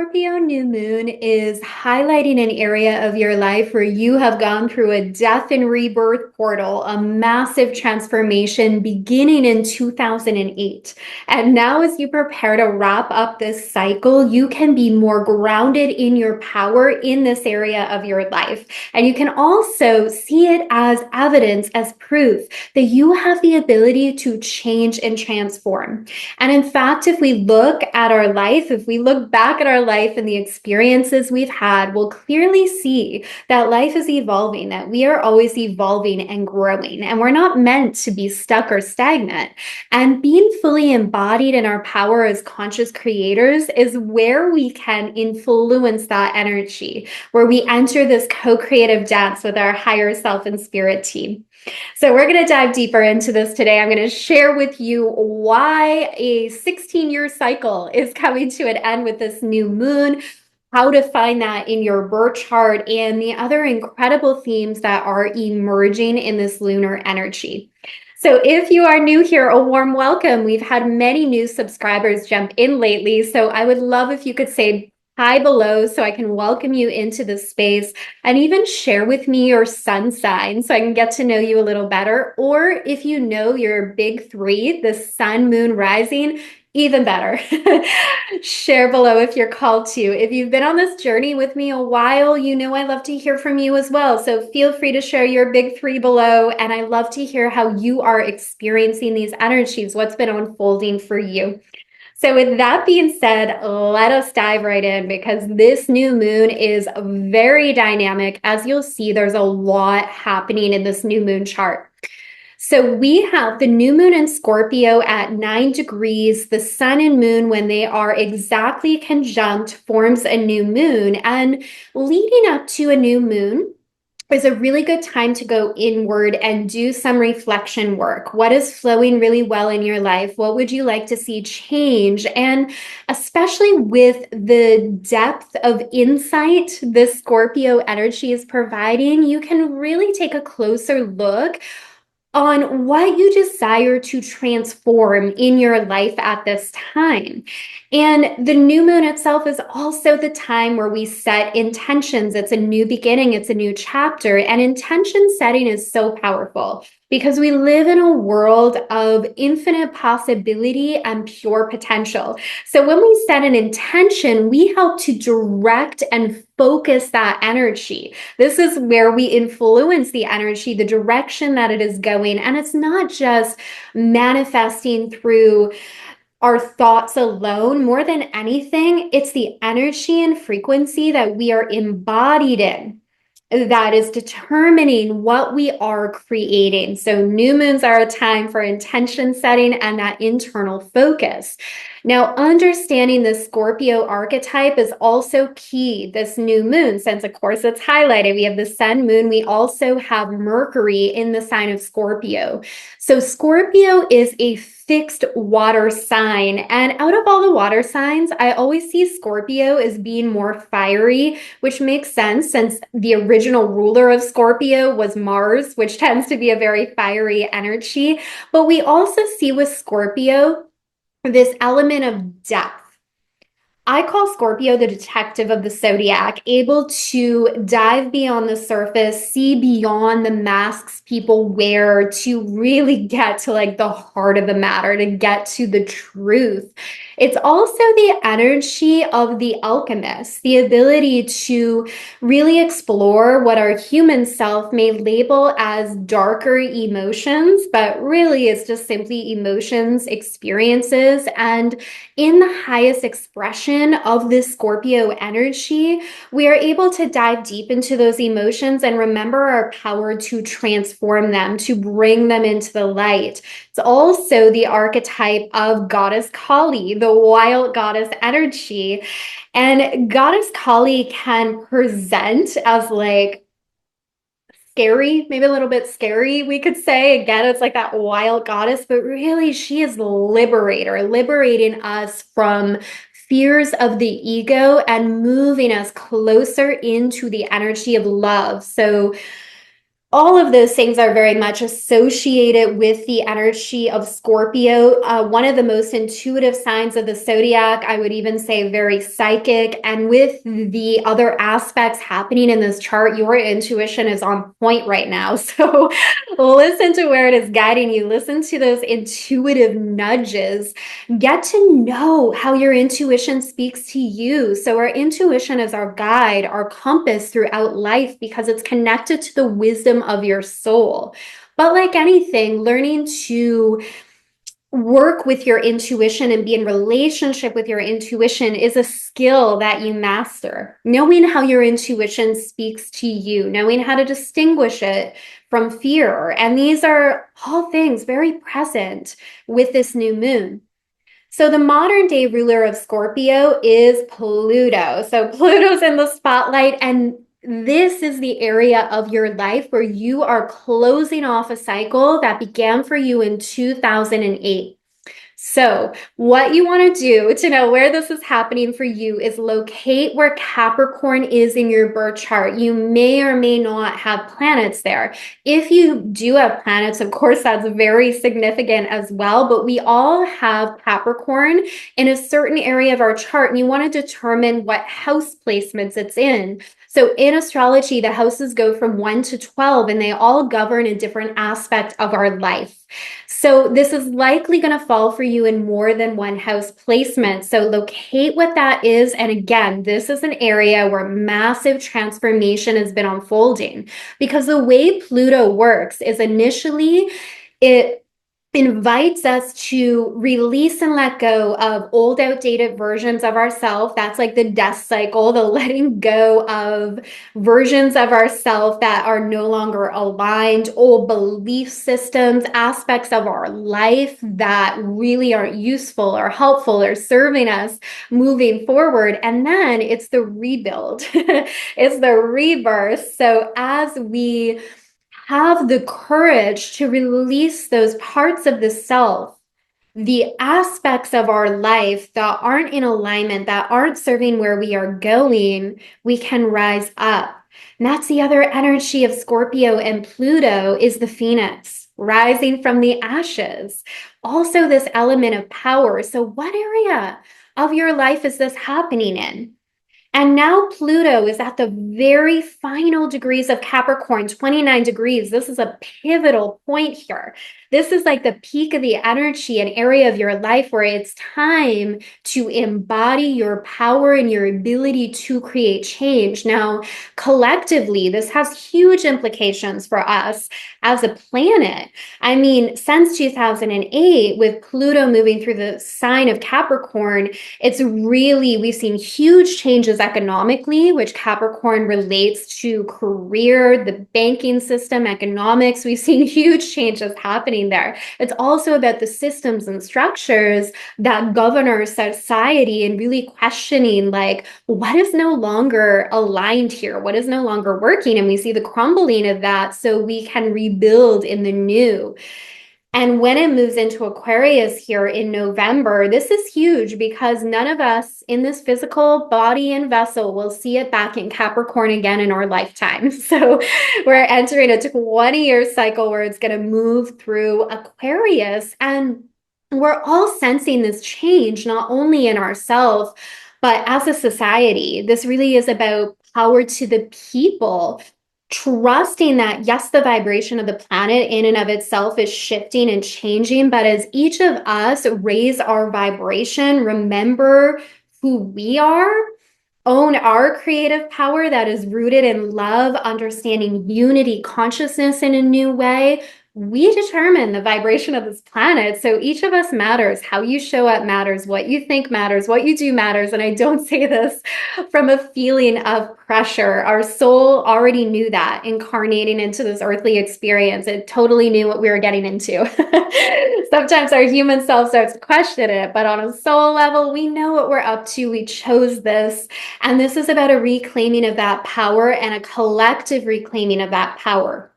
Scorpio New Moon is highlighting an area of your life where you have gone through a death and rebirth portal, a massive transformation beginning in 2008. And now, as you prepare to wrap up this cycle, you can be more grounded in your power in this area of your life. And you can also see it as evidence, as proof that you have the ability to change and transform. And in fact, if we look at our life, if we look back at our life and the experiences we've had, we'll clearly see that life is evolving, that we are always evolving and growing, and we're not meant to be stuck or stagnant. And being fully embodied in our power as conscious creators is where we can influence that energy, where we enter this co-creative dance with our higher self and spirit team. So we're going to dive deeper into this today. I'm going to share with you why a 16-year cycle is coming to an end with this new moon, how to find that in your birth chart, and the other incredible themes that are emerging in this lunar energy. So if you are new here, a warm welcome. We've had many new subscribers jump in lately, so I would love if you could say hi below so I can welcome you into this space and even share with me your sun sign so I can get to know you a little better. Or if you know your big three, the sun, moon, rising, even better. Share below if you're called to. If you've been on this journey with me a while, you know I love to hear from you as well. So feel free to share your big three below. And I love to hear how you are experiencing these energies, what's been unfolding for you. So with that being said, let us dive right in because this new moon is very dynamic. As you'll see, there's a lot happening in this new moon chart. So we have the new moon in Scorpio at 9 degrees. The sun and moon, when they are exactly conjunct, forms a new moon. And leading up to a new moon is a really good time to go inward and do some reflection work. What is flowing really well in your life? What would you like to see change? And especially with the depth of insight this Scorpio energy is providing, you can really take a closer look on what you desire to transform in your life at this time. And the new moon itself is also the time where we set intentions. It's a new beginning, it's a new chapter, and intention setting is so powerful because we live in a world of infinite possibility and pure potential. So when we set an intention, we help to direct and focus that energy. This is where we influence the energy, the direction that it is going. And it's not just manifesting through our thoughts alone. More than anything, it's the energy and frequency that we are embodied in that is determining what we are creating. So new moons are a time for intention setting and that internal focus. Now, understanding the Scorpio archetype is also key this new moon, since of course it's highlighted. We have the sun, moon. We also have Mercury in the sign of Scorpio. So Scorpio is a fixed water sign. And out of all the water signs, I always see Scorpio as being more fiery, which makes sense since the original ruler of Scorpio was Mars, which tends to be a very fiery energy. But we also see with Scorpio this element of depth. I call Scorpio the detective of the zodiac, able to dive beyond the surface, see beyond the masks people wear to really get to like the heart of the matter, to get to the truth. It's also the energy of the alchemist, the ability to really explore what our human self may label as darker emotions, but really it's just simply emotions, experiences, and in the highest expression of this Scorpio energy, we are able to dive deep into those emotions and remember our power to transform them, to bring them into the light. It's also the archetype of Goddess Kali, the wild goddess energy. And Goddess Kali can present as like scary, maybe a little bit scary, we could say. Again, it's like that wild goddess, but really she is the liberator, liberating us from fears of the ego and moving us closer into the energy of love. So All of those things are very much associated with the energy of Scorpio. One of the most intuitive signs of the zodiac, I would even say very psychic. And with the other aspects happening in this chart, your intuition is on point right now. So listen to where it is guiding you. Listen to those intuitive nudges. Get to know how your intuition speaks to you. So our intuition is our guide, our compass throughout life because it's connected to the wisdom of your soul. But like anything, learning to work with your intuition and be in relationship with your intuition is a skill that you master. Knowing how your intuition speaks to you, knowing how to distinguish it from fear. And these are all things very present with this new moon. So the modern day ruler of Scorpio is Pluto. So Pluto's in the spotlight, and this is the area of your life where you are closing off a cycle that began for you in 2008. So, what you want to do to know where this is happening for you is locate where Capricorn is in your birth chart. You may or may not have planets there. If you do have planets, of course, that's very significant as well. But we all have Capricorn in a certain area of our chart, and you want to determine what house placements it's in. So in astrology, the houses go from 1 to 12, and they all govern a different aspect of our life. So this is likely going to fall for you in more than one house placement. So locate what that is. And again, this is an area where massive transformation has been unfolding because the way Pluto works is initially it invites us to release and let go of old, outdated versions of ourselves. That's like the death cycle, the letting go of versions of ourselves that are no longer aligned, old belief systems, aspects of our life that really aren't useful or helpful or serving us moving forward. And then it's the rebuild, it's the rebirth. So as we have the courage to release those parts of the self, the aspects of our life that aren't in alignment, that aren't serving where we are going, we can rise up. And that's the other energy of Scorpio and Pluto is the phoenix, rising from the ashes. Also, this element of power. So, what area of your life is this happening in? And now Pluto is at the very final degrees of Capricorn, 29 degrees. This is a pivotal point here. This is like the peak of the energy, an area of your life where it's time to embody your power and your ability to create change. Now, collectively, this has huge implications for us as a planet. I mean, since 2008, with Pluto moving through the sign of Capricorn, we've seen huge changes economically, which Capricorn relates to career, the banking system, economics. We've seen huge changes happening there. It's also about the systems and structures that govern our society and really questioning like, what is no longer aligned here? What is no longer working? And we see the crumbling of that so we can rebuild in the new. And when it moves into Aquarius here in November, this is huge because none of us in this physical body and vessel will see it back in Capricorn again in our lifetime. So we're entering a 20-year cycle where it's going to move through Aquarius. And we're all sensing this change, not only in ourselves, but as a society. This really is about power to the people, trusting that, yes, the vibration of the planet in and of itself is shifting and changing, but as each of us raise our vibration, remember who we are, own our creative power that is rooted in love, understanding unity, consciousness in a new way. We determine the vibration of this planet. So each of us matters. How you show up matters. What you think matters. What you do matters. And I don't say this from a feeling of pressure. Our soul already knew that incarnating into this earthly experience. It totally knew what we were getting into. Sometimes our human self starts to question it, but on a soul level, we know what we're up to. We chose this. And this is about a reclaiming of that power and a collective reclaiming of that power.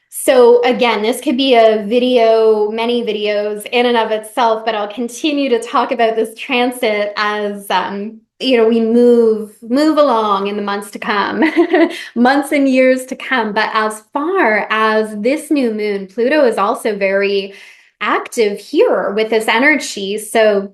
So again, this could be a video, many videos in and of itself, but I'll continue to talk about this transit as we move along in the months to come, months and years to come. But as far as this new moon, Pluto is also very active here with this energy. So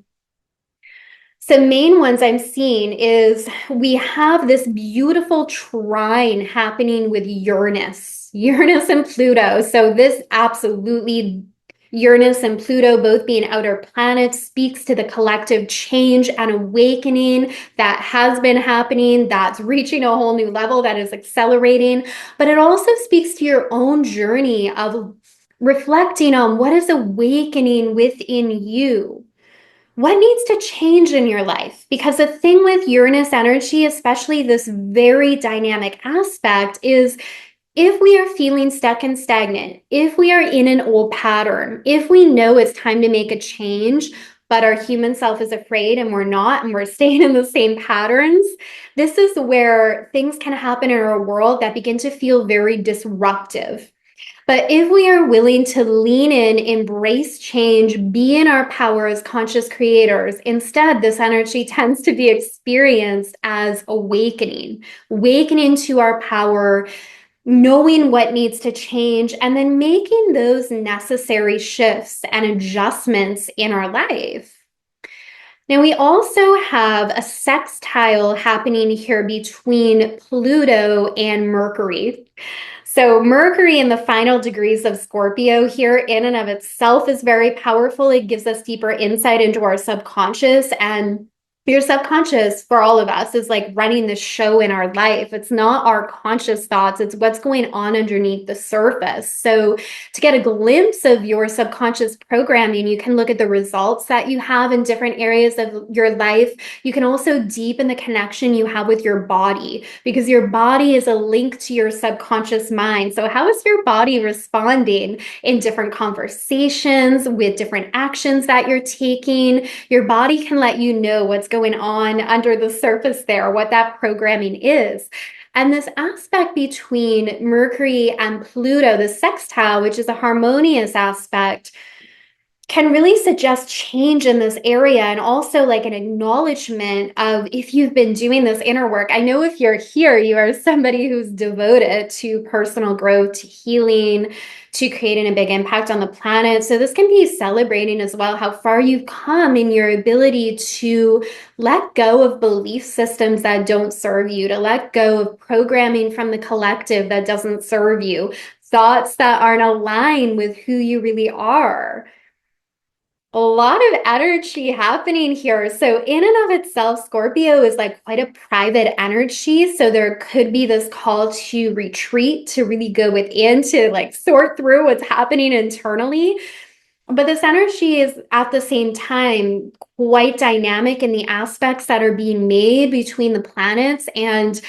main ones I'm seeing is we have this beautiful trine happening with Uranus and Pluto. So this absolutely, Uranus and Pluto both being outer planets, speaks to the collective change and awakening that has been happening, that's reaching a whole new level, that is accelerating. But it also speaks to your own journey of reflecting on what is awakening within you. What needs to change in your life? Because the thing with Uranus energy, especially this very dynamic aspect, is if we are feeling stuck and stagnant, if we are in an old pattern, if we know it's time to make a change, but our human self is afraid and we're not, and we're staying in the same patterns, this is where things can happen in our world that begin to feel very disruptive. But if we are willing to lean in, embrace change, be in our power as conscious creators, instead, this energy tends to be experienced as awakening to our power, knowing what needs to change, and then making those necessary shifts and adjustments in our life. Now, we also have a sextile happening here between Pluto and Mercury. So Mercury in the final degrees of Scorpio here in and of itself is very powerful. It gives us deeper insight into our subconscious, and your subconscious for all of us is like running the show in our life. It's not our conscious thoughts, it's what's going on underneath the surface. So to get a glimpse of your subconscious programming, you can look at the results that you have in different areas of your life. You can also deepen the connection you have with your body, because your body is a link to your subconscious mind. So how is your body responding in different conversations with different actions that you're taking? Your body can let you know what's going on under the surface there, what that programming is. And this aspect between Mercury and Pluto, the sextile, which is a harmonious aspect, can really suggest change in this area, and also like an acknowledgement of if you've been doing this inner work. I know if you're here, you are somebody who's devoted to personal growth, to healing, to creating a big impact on the planet. So this can be celebrating as well how far you've come in your ability to let go of belief systems that don't serve you, to let go of programming from the collective that doesn't serve you, thoughts that aren't aligned with who you really are. A lot of energy happening here. So in and of itself, Scorpio is like quite a private energy. So there could be this call to retreat, to really go within, to like sort through what's happening internally. But this energy is at the same time quite dynamic in the aspects that are being made between the planets. And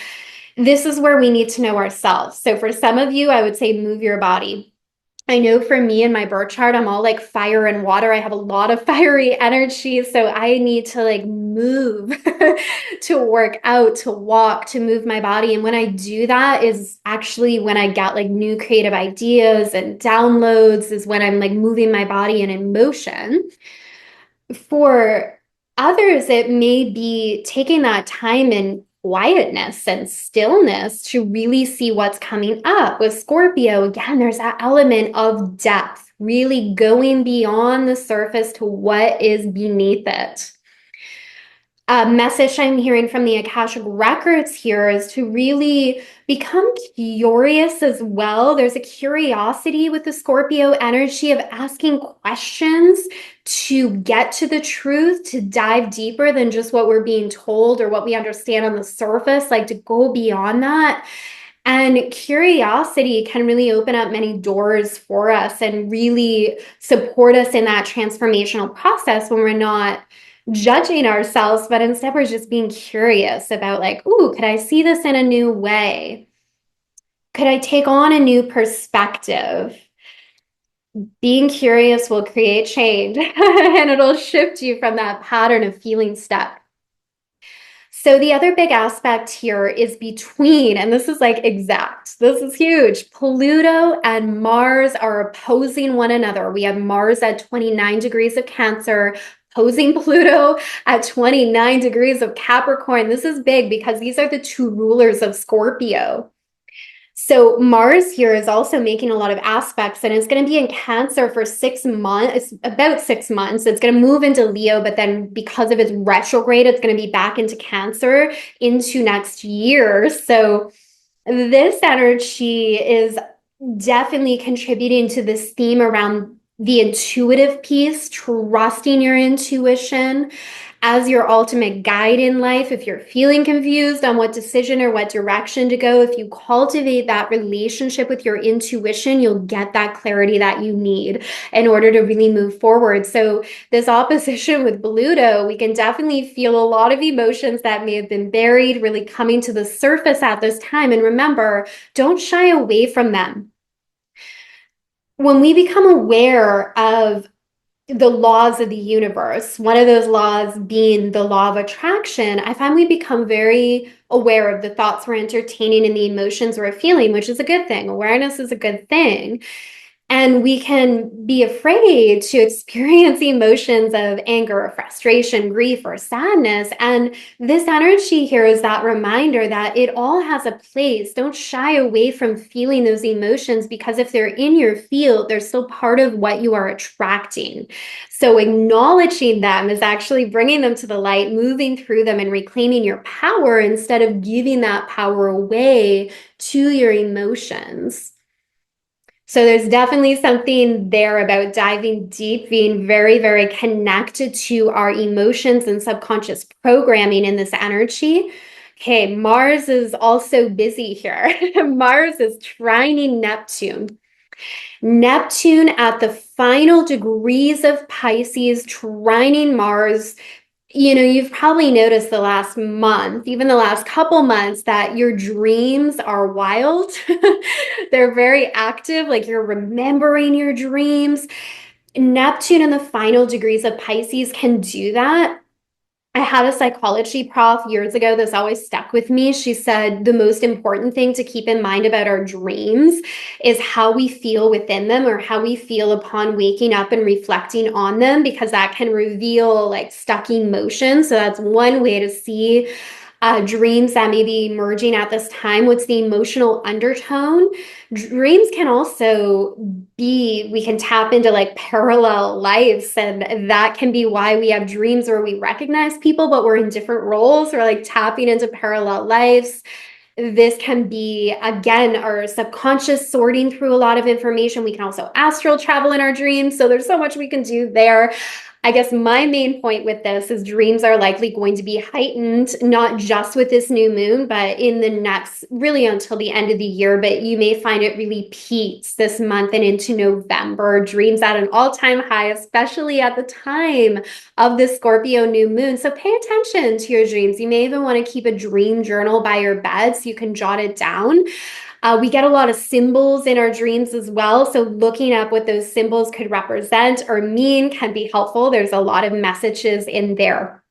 this is where we need to know ourselves. So for some of you, I would say move your body. I know for me in my birth chart, I'm all like fire and water. I have a lot of fiery energy. So I need to like move, to work out, to walk, to move my body. And when I do that is actually when I get like new creative ideas and downloads, is when I'm like moving my body and in motion. For others, it may be taking that time in quietness and stillness to really see what's coming up. With Scorpio, again, there's that element of depth, really going beyond the surface to what is beneath it. A message I'm hearing from the Akashic records here is to really become curious as well. There's a curiosity with the Scorpio energy of asking questions to get to the truth, to dive deeper than just what we're being told or what we understand on the surface, like to go beyond that. And curiosity can really open up many doors for us and really support us in that transformational process when we're not judging ourselves, but instead we're just being curious about like, ooh, could I see this in a new way? Could I take on a new perspective? Being curious will create change and it'll shift you from that pattern of feeling stuck. So the other big aspect here is between, and this is like exact, this is huge. Pluto and Mars are opposing one another. We have Mars at 29 degrees of Cancer, opposing Pluto at 29 degrees of Capricorn. This is big because these are the two rulers of Scorpio. So Mars here is also making a lot of aspects, and it's going to be in Cancer for 6 months. It's about 6 months. It's going to move into Leo, but then because of its retrograde, it's going to be back into Cancer into next year. So this energy is definitely contributing to this theme around the intuitive piece, trusting your intuition as your ultimate guide in life. If you're feeling confused on what decision or what direction to go, if you cultivate that relationship with your intuition, you'll get that clarity that you need in order to really move forward. So this opposition with Pluto, we can definitely feel a lot of emotions that may have been buried really coming to the surface at this time. And remember, don't shy away from them. When we become aware of the laws of the universe, one of those laws being the law of attraction, I find we become very aware of the thoughts we're entertaining and the emotions we're feeling, which is a good thing. Awareness is a good thing. And we can be afraid to experience emotions of anger or frustration, grief or sadness. And this energy here is that reminder that it all has a place. Don't shy away from feeling those emotions, because if they're in your field, they're still part of what you are attracting. So acknowledging them is actually bringing them to the light, moving through them and reclaiming your power instead of giving that power away to your emotions. So there's definitely something there about diving deep, being very, very connected to our emotions and subconscious programming in this energy. Okay, Mars is also busy here. Mars is trining Neptune. Neptune at the final degrees of Pisces, trining Mars. You've probably noticed the last month, even the last couple months, that your dreams are wild. They're very active, like you're remembering your dreams. Neptune in the final degrees of Pisces can do that. I had a psychology prof years ago. This always stuck with me. She said the most important thing to keep in mind about our dreams is how we feel within them, or how we feel upon waking up and reflecting on them, because that can reveal like stuck emotions. So that's one way to see dreams that may be emerging at this time. What's the emotional undertone? Dreams can also be, we can tap into like parallel lives, and that can be why we have dreams where we recognize people, but we're in different roles. We're like tapping into parallel lives. This can be, again, our subconscious sorting through a lot of information. We can also astral travel in our dreams. So there's so much we can do there. I guess my main point with this is dreams are likely going to be heightened, not just with this new moon, but in the next, really until the end of the year. But you may find it really peaks this month and into November. Dreams at an all-time high, especially at the time of the Scorpio new moon. So pay attention to your dreams. You may even want to keep a dream journal by your bed so you can jot it down. We get a lot of symbols in our dreams as well. So looking up what those symbols could represent or mean can be helpful. There's a lot of messages in there.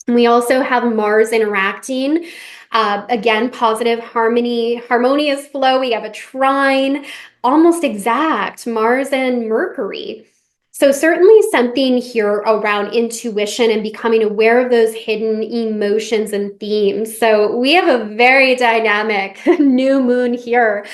We also have Mars interacting. Again, positive harmony, harmonious flow. We have a trine, almost exact, Mars and Mercury. So certainly something here around intuition and becoming aware of those hidden emotions and themes. So we have a very dynamic new moon here.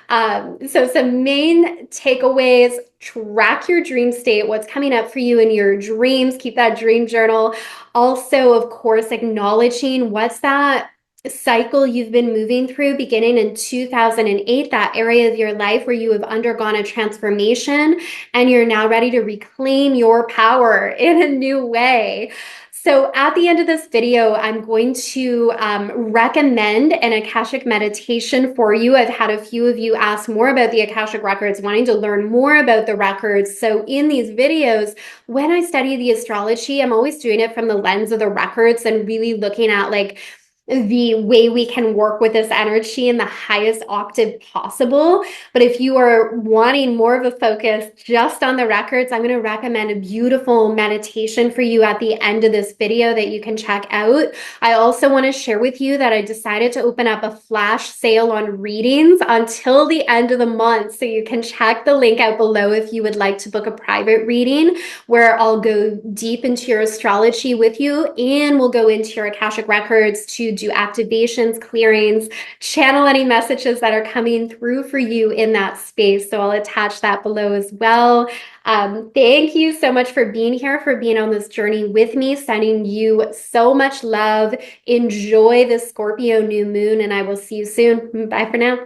So some main takeaways: track your dream state, what's coming up for you in your dreams, keep that dream journal. Also, of course, acknowledging what's that cycle you've been moving through beginning in 2008, that area of your life where you have undergone a transformation and you're now ready to reclaim your power in a new way. So at the end of this video, I'm going to recommend an Akashic meditation for you. I've had a few of you ask more about the Akashic records, wanting to learn more about the records. So in these videos, when I study the astrology, I'm always doing it from the lens of the records and really looking at like the way we can work with this energy in the highest octave possible. But if you are wanting more of a focus just on the records, I'm going to recommend a beautiful meditation for you at the end of this video that you can check out. I also want to share with you that I decided to open up a flash sale on readings until the end of the month. So you can check the link out below if you would like to book a private reading where I'll go deep into your astrology with you, and we'll go into your Akashic records to do activations, clearings, channel any messages that are coming through for you in that space. So I'll attach that below as well. Thank you so much for being here, for being on this journey with me, sending you so much love. Enjoy the Scorpio new moon, and I will see you soon. Bye for now.